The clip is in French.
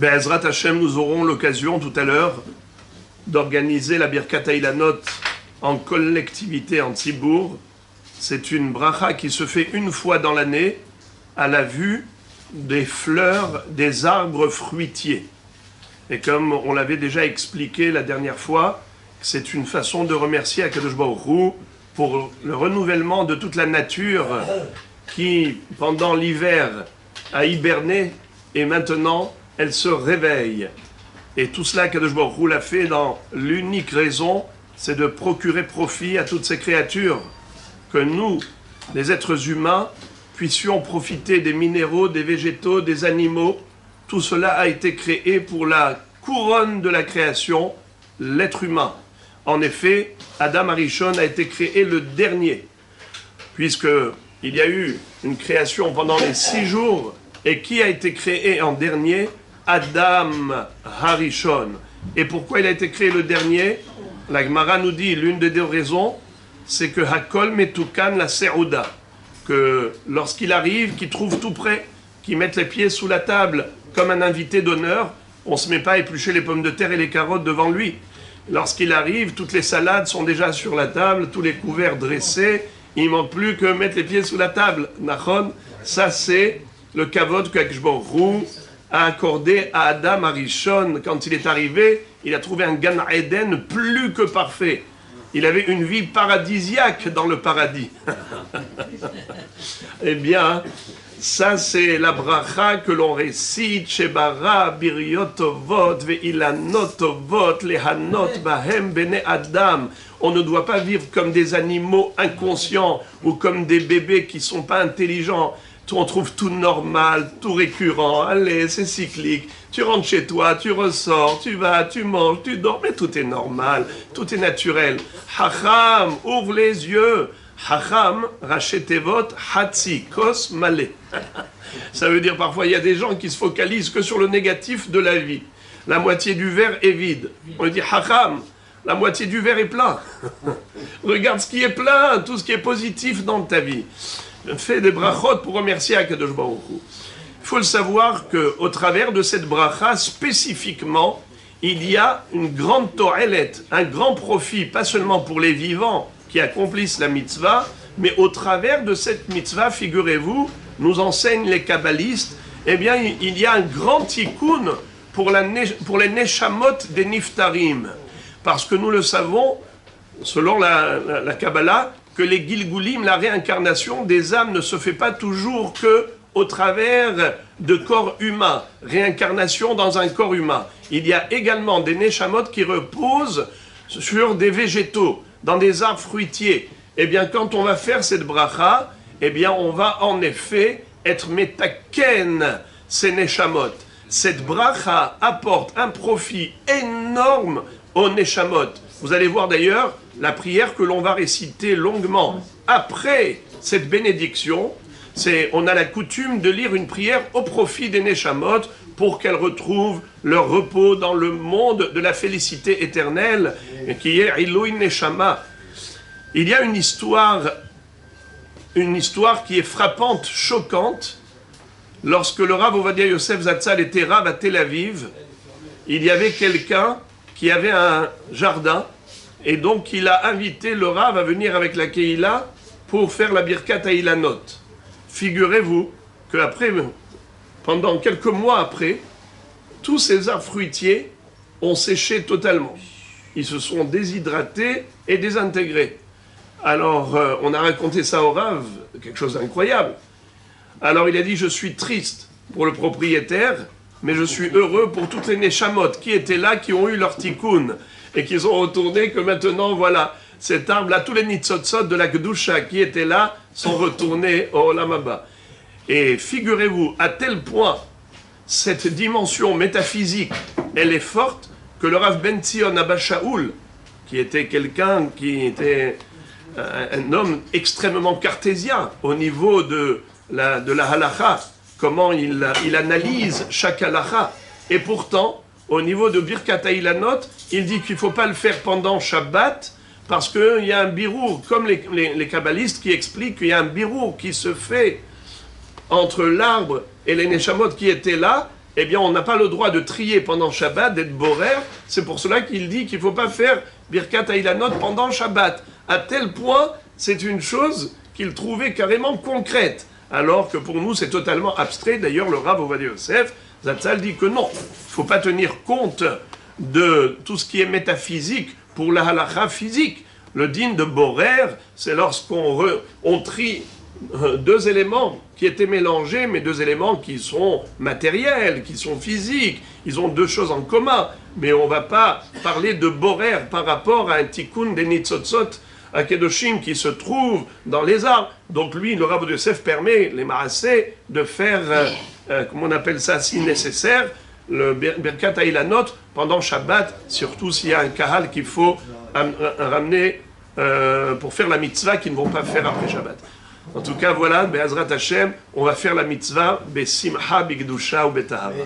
Be'ezrat Hashem, nous aurons l'occasion tout à l'heure d'organiser la Birkat Hailanot en collectivité, en Tzibour. C'est une bracha qui se fait une fois dans l'année à la vue des fleurs des arbres fruitiers. Et comme on l'avait déjà expliqué la dernière fois, c'est une façon de remercier Akadosh Baruch Hu pour le renouvellement de toute la nature qui, pendant l'hiver, a hiberné et maintenant elle se réveille. Et tout cela, Akadosh Baruch Hu l'a fait dans l'unique raison, c'est de procurer profit à toutes ces créatures, que nous, les êtres humains, puissions profiter des minéraux, des végétaux, des animaux. Tout cela a été créé pour la couronne de la création, l'être humain. En effet, Adam Arishon a été créé le dernier, puisqu'il y a eu une création pendant les 6 jours, et qui a été créé en dernier? Adam Harishon. Et pourquoi il a été créé le dernier? La Gemara nous dit, l'une des 2 raisons, c'est que Hakol Metukan la Serouda, que lorsqu'il arrive, qu'il trouve tout prêt, qu'il mette les pieds sous la table comme un invité d'honneur, on ne se met pas à éplucher les pommes de terre et les carottes devant lui. Lorsqu'il arrive, toutes les salades sont déjà sur la table, tous les couverts dressés, il ne manque plus que mettre les pieds sous la table. Nachon, ça c'est le kavod que Akadosh Baruch Hu a accordé à Adam Arishon. Quand il est arrivé, il a trouvé un Gan Eden plus que parfait. Il avait une vie paradisiaque dans le paradis. Eh bien, ça c'est la bracha que l'on récite chez Bara, Biryotovot, Veilanotovot, Lehanot, Bahem, Bene Adam. On ne doit pas vivre comme des animaux inconscients ou comme des bébés qui ne sont pas intelligents. On trouve tout normal, tout récurrent, allez, c'est cyclique. Tu rentres chez toi, tu ressors, tu vas, tu manges, tu dors, mais tout est normal, tout est naturel. Hacham, ouvre les yeux. Hacham, rachetevot, hatsi, kos, malé. Ça veut dire parfois, il y a des gens qui se focalisent que sur le négatif de la vie. La moitié du verre est vide. On dit, Hacham, la moitié du verre est plein. Regarde ce qui est plein, tout ce qui est positif dans ta vie. Fais des brachot pour remercier Akadosh Baruch Hu. Il faut le savoir qu'au travers de cette bracha, spécifiquement, il y a une grande to'elet, un grand profit, pas seulement pour les vivants qui accomplissent la mitzvah, mais au travers de cette mitzvah, figurez-vous, nous enseignent les kabbalistes, eh bien, il y a un grand tikkun pour les neshamot des niftarim. Parce que nous le savons, selon la Kabbalah, que les Gilgulim, la réincarnation des âmes ne se fait pas toujours que au travers de corps humains, réincarnation dans un corps humain. Il y a également des neshamot qui reposent sur des végétaux, dans des arbres fruitiers. Eh bien, quand on va faire cette bracha, eh bien, on va en effet être metaken, ces neshamot. Cette bracha apporte un profit énorme aux neshamot. Vous allez voir d'ailleurs la prière que l'on va réciter longuement après cette bénédiction. On a la coutume de lire une prière au profit des neshamot pour qu'elles retrouvent leur repos dans le monde de la félicité éternelle qui est Ilui Neshama. Il y a une histoire qui est frappante, choquante. Lorsque le Rav Ovadia Yosef Zatzal était Rav à Tel Aviv, il y avait quelqu'un qui avait un jardin, et donc il a invité le Rav à venir avec la Keïla pour faire la Birkat Hailanot. Figurez-vous qu'après, pendant quelques mois après, tous ces arbres fruitiers ont séché totalement. Ils se sont déshydratés et désintégrés. Alors, on a raconté ça au Rav, quelque chose d'incroyable. Alors il a dit, je suis triste pour le propriétaire, mais je suis heureux pour toutes les neshamot qui étaient là, qui ont eu leur tikkun, et qui sont retournés, que maintenant, voilà, cet arbre-là, tous les nitzotzot de la Kedusha qui étaient là, sont retournés au Olam Haba. Et figurez-vous, à tel point, cette dimension métaphysique, elle est forte, que le Rav Ben Tzion Abba Shaul, qui était quelqu'un qui était un homme extrêmement cartésien au niveau de la halakha, comment il analyse chaque halakha. Et pourtant, au niveau de Birkat Hailanot, il dit qu'il ne faut pas le faire pendant Shabbat, parce qu'il y a un birour, comme les kabbalistes qui expliquent qu'il y a un birour qui se fait entre l'arbre et les neshamot qui étaient là, eh bien on n'a pas le droit de trier pendant Shabbat, d'être borer. C'est pour cela qu'il dit qu'il ne faut pas faire Birkat Hailanot pendant Shabbat. À tel point, c'est une chose qu'il trouvait carrément concrète. Alors que pour nous, c'est totalement abstrait. D'ailleurs, le Rav Ovadia Yosef, Zatzal dit que non, il ne faut pas tenir compte de tout ce qui est métaphysique pour la halakha physique. Le din de borer, c'est lorsqu'on trie deux éléments qui étaient mélangés, mais deux éléments qui sont matériels, qui sont physiques. Ils ont deux choses en commun. Mais on ne va pas parler de borer par rapport à un tikkun des nitzotzot à Kedoshim qui se trouve dans les arbres. Donc lui, le Rav Yosef permet les marassés de faire, comment on appelle ça, si nécessaire, le Birkat Hailanot pendant Shabbat, surtout s'il y a un kahal qu'il faut ramener pour faire la mitzvah qu'ils ne vont pas faire après Shabbat. En tout cas, voilà, Be'ezrat Hashem, on va faire la mitzvah, Be'simcha, B'gdusha ou Betahava.